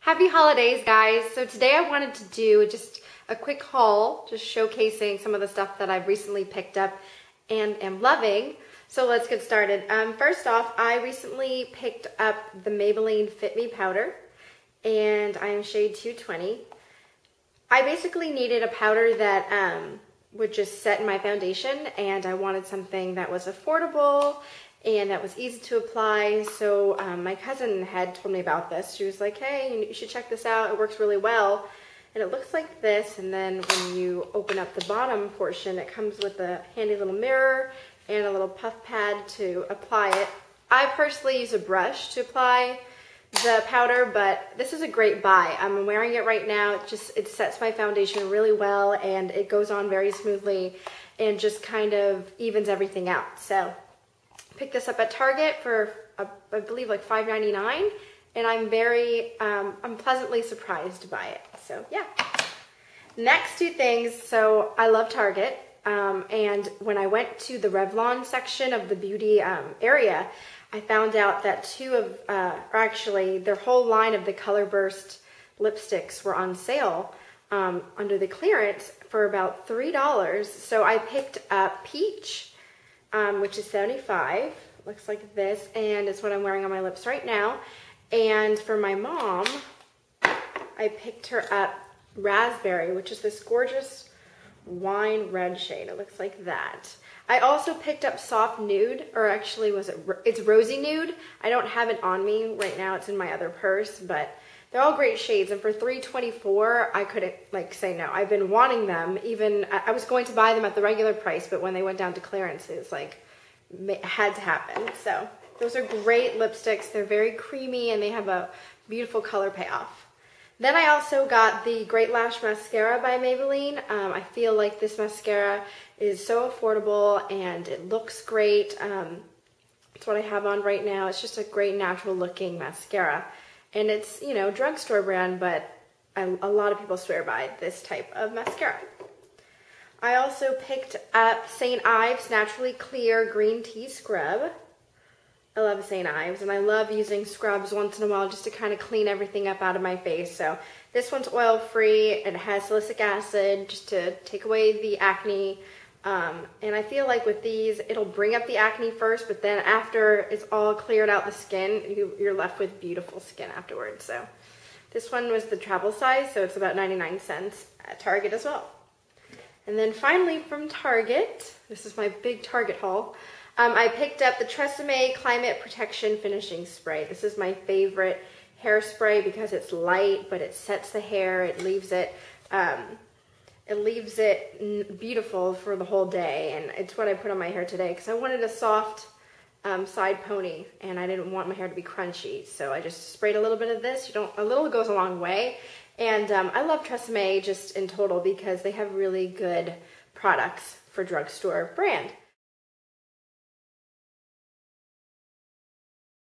Happy holidays, guys. So today I wanted to do just a quick haul, just showcasing some of the stuff that I've recently picked up and am loving. So let's get started. First off, I recently picked up the Maybelline Fit Me powder, and I am shade 220. I basically needed a powder that would just set in my foundation, and I wanted something that was affordable and that was easy to apply. So my cousin had told me about this. She was like, hey, you should check this out. It works really well. And it looks like this, and then when you open up the bottom portion, it comes with a handy little mirror and a little puff pad to apply it. I personally use a brush to apply the powder, but this is a great buy. I'm wearing it right now. It sets my foundation really well, and it goes on very smoothly and just kind of evens everything out. So picked this up at Target for I believe like $5.99, and I'm pleasantly surprised by it. So yeah. Next two things. So I love Target, and when I went to the Revlon section of the beauty area, I found out that actually their whole line of the Color Burst lipsticks were on sale under the clearance for about $3. So I picked up Peach, which is $75. Looks like this, and it's what I'm wearing on my lips right now. And for my mom, I picked her up Raspberry, which is this gorgeous wine red shade. It looks like that. I also picked up Soft Nude, or actually it's Rosy Nude. I don't have it on me right now. It's in my other purse, but they're all great shades. And for $3.24, I couldn't say no. I've been wanting them. Even I was going to buy them at the regular price, but when they went down to clearance, it's like it had to happen. So those are great lipsticks. They're very creamy, and they have a beautiful color payoff. Then I also got the Great Lash Mascara by Maybelline. I feel like this mascara is so affordable and it looks great. It's what I have on right now. It's just a great natural looking mascara. And it's, you know, drugstore brand, but a lot of people swear by this type of mascara. I also picked up St. Ives Naturally Clear Green Tea Scrub. I love St. Ives, and I love using scrubs once in a while just to kind of clean everything up out of my face. So this one's oil-free. It has salicylic acid just to take away the acne. And I feel like with these, it'll bring up the acne first, but then after it's all cleared out the skin, you're left with beautiful skin afterwards. So this one was the travel size, so it's about 99 cents at Target as well. And then finally from Target, this is my big Target haul. I picked up the Tresemme Climate Protection Finishing Spray. This is my favorite hairspray because it's light, but it sets the hair. It leaves it beautiful for the whole day, and it's what I put on my hair today because I wanted a soft side pony, and I didn't want my hair to be crunchy. So I just sprayed a little bit of this. A little goes a long way, and I love Tresemme just in total because they have really good products for drugstore brand.